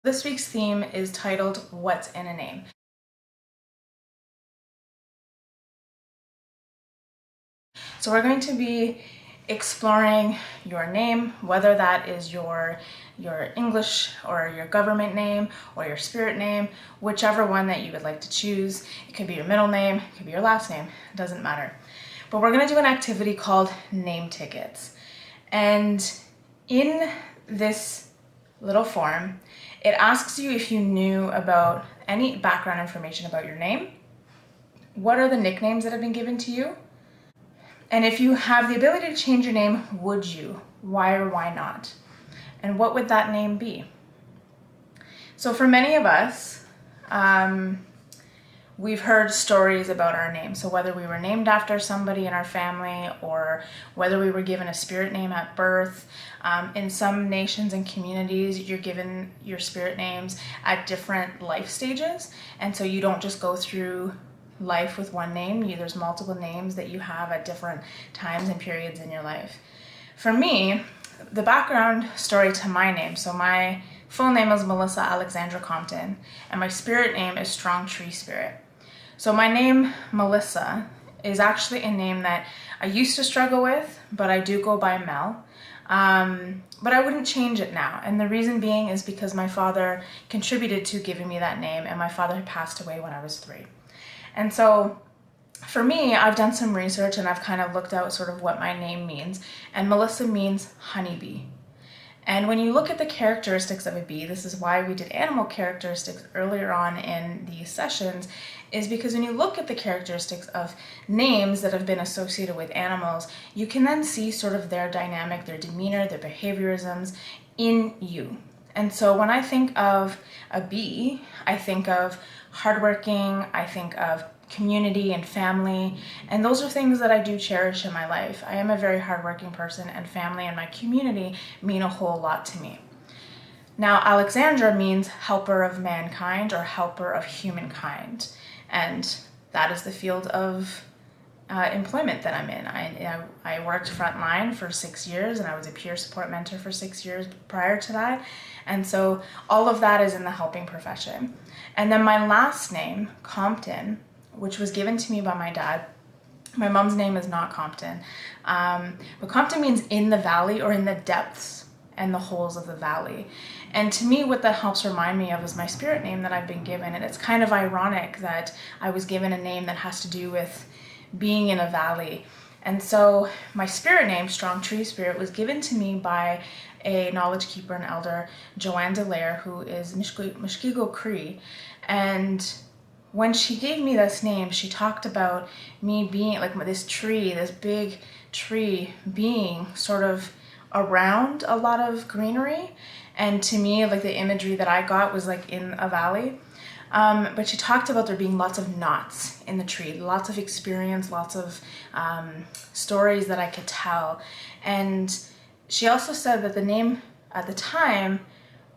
This week's theme is titled, What's in a Name? So we're going to be exploring your name, whether that is your English or your government name or your spirit name, whichever one that you would like to choose. It could be your middle name, it could be your last name, it doesn't matter. But we're going to do an activity called name tickets. And in this little form, it asks you if you knew about any background information about your name. What are the nicknames that have been given to you? And if you have the ability to change your name, would you? Why or why not? And what would that name be? So for many of us, we've heard stories about our name. So whether we were named after somebody in our family or whether we were given a spirit name at birth, in some nations and communities, you're given your spirit names at different life stages. And so you don't just go through life with one name. There's multiple names that you have at different times and periods in your life. For me, the background story to my name, so my full name is Melissa Alexandra Compton, and my spirit name is Strong Tree Spirit. So my name, Melissa, is actually a name that I used to struggle with, but I do go by Mel. But I wouldn't change it now. And the reason being is because my father contributed to giving me that name, and my father had passed away when I was 3. And so for me, I've done some research and I've kind of looked out sort of what my name means. And Melissa means honeybee. And when you look at the characteristics of a bee, this is why we did animal characteristics earlier on in these sessions, is because when you look at the characteristics of names that have been associated with animals, you can then see sort of their dynamic, their demeanor, their behaviorisms in you. And so when I think of a bee, I think of hardworking, I think of community and family, and those are things that I do cherish in my life. I am a very hardworking person, and family and my community mean a whole lot to me. Now, Alexandra means helper of mankind or helper of humankind, and that is the field of employment that I'm in. I worked frontline for 6 years, and I was a peer support mentor for 6 years prior to that. And so all of that is in the helping profession. And then my last name, Compton, which was given to me by my dad. My mom's name is not Compton. But Compton means in the valley or in the depths and the holes of the valley. And to me, what that helps remind me of is my spirit name that I've been given. And it's kind of ironic that I was given a name that has to do with being in a valley. And so my spirit name, Strong Tree Spirit, was given to me by a knowledge keeper and elder, Joanne Delaire, who is Mushkego Cree. And when she gave me this name, she talked about me being like this tree, this big tree, being sort of around a lot of greenery. And to me, like the imagery that I got was like in a valley. But she talked about there being lots of knots in the tree, lots of experience, lots of stories that I could tell. And she also said that the name at the time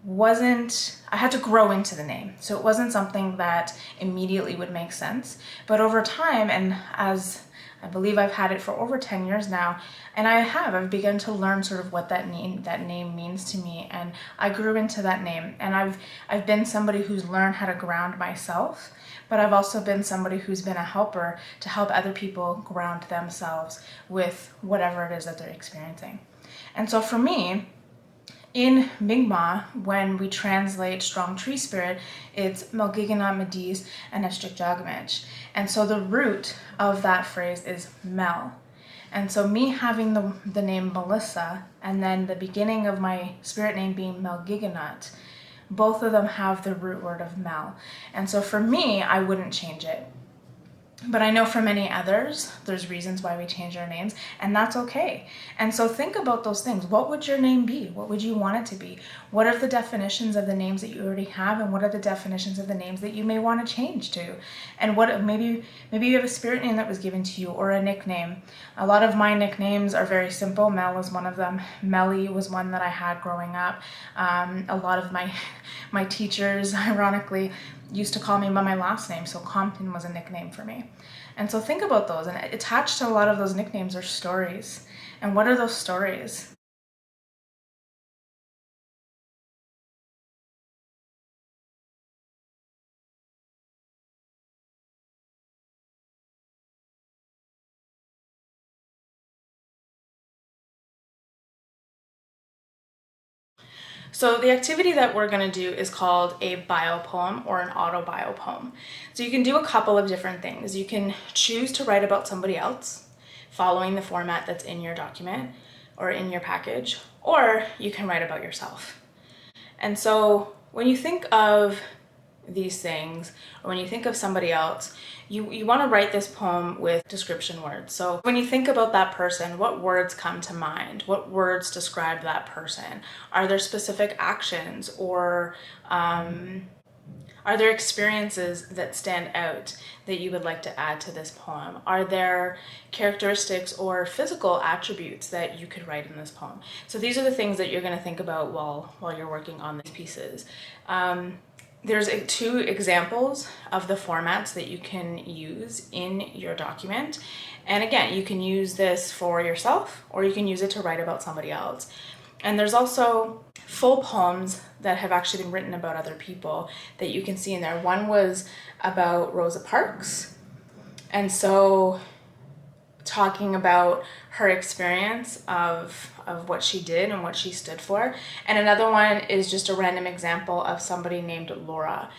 I had to grow into the name. So it wasn't something that immediately would make sense. But over time, and as I believe I've had it for over 10 years now, and I've begun to learn sort of what that name means to me, and I grew into that name. And I've been somebody who's learned how to ground myself, but I've also been somebody who's been a helper to help other people ground themselves with whatever it is that they're experiencing. And so for me, in Mi'kmaq, when we translate Strong Tree Spirit, it's Melgigana Medis and Jagmich. And so the root of that phrase is Mel. And so me having the name Melissa and then the beginning of my spirit name being Melgiganat, both of them have the root word of Mel. And so for me, I wouldn't change it. But I know for many others, there's reasons why we change our names, and that's okay. And so think about those things. What would your name be? What would you want it to be? What are the definitions of the names that you already have, and what are the definitions of the names that you may want to change to? And what maybe you have a spirit name that was given to you, or a nickname. A lot of my nicknames are very simple. Mel was one of them. Melly was one that I had growing up. A lot of my teachers, ironically, used to call me by my last name, so Compton was a nickname for me. And so think about those, and attached to a lot of those nicknames are stories. And what are those stories? So the activity that we're going to do is called a bio poem or an autobio poem. So you can do a couple of different things. You can choose to write about somebody else, following the format that's in your document or in your package, or you can write about yourself. And so when you think of these things, or when you think of somebody else, you want to write this poem with description words. So when you think about that person, what words come to mind? What words describe that person? Are there specific actions, or are there experiences that stand out that you would like to add to this poem? Are there characteristics or physical attributes that you could write in this poem? So these are the things that you're going to think about while you're working on these pieces. There's two examples of the formats that you can use in your document. And again, you can use this for yourself, or you can use it to write about somebody else. And there's also full poems that have actually been written about other people that you can see in there. One was about Rosa Parks, and so talking about her experience of what she did and what she stood for. And another one is just a random example of somebody named Laura.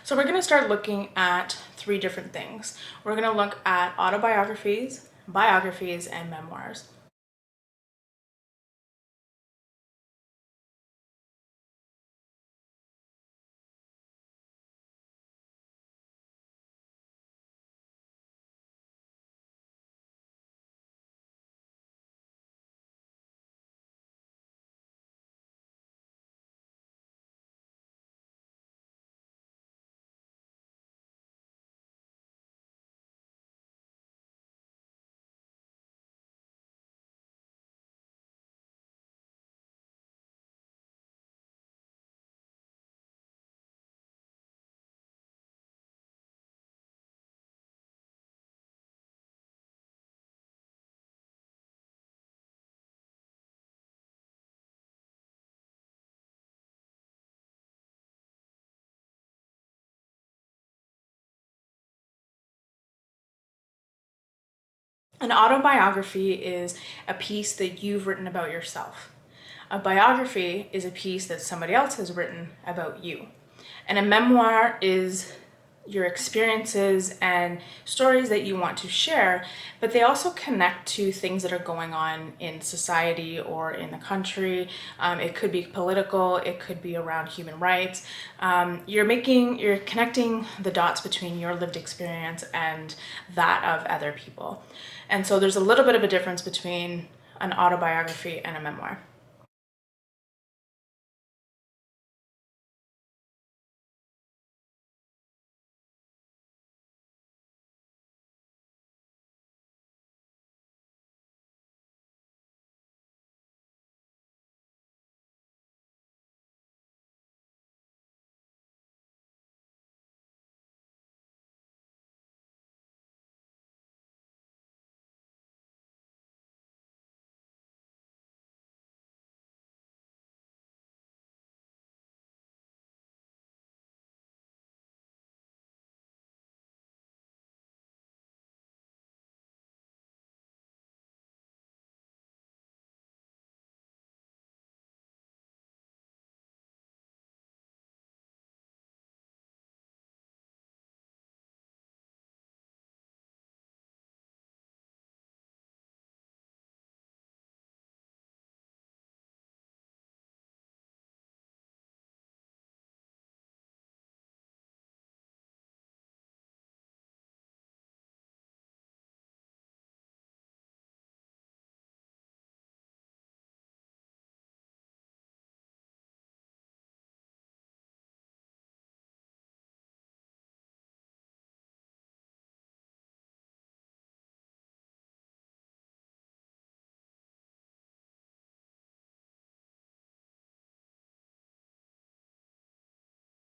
So we're going to start looking at three different things. We're going to look at autobiographies, biographies, and memoirs. An autobiography is a piece that you've written about yourself. A biography is a piece that somebody else has written about you. And a memoir is your experiences and stories that you want to share, but they also connect to things that are going on in society or in the country. It could be political, it could be around human rights. You're connecting the dots between your lived experience and that of other people. And so there's a little bit of a difference between an autobiography and a memoir.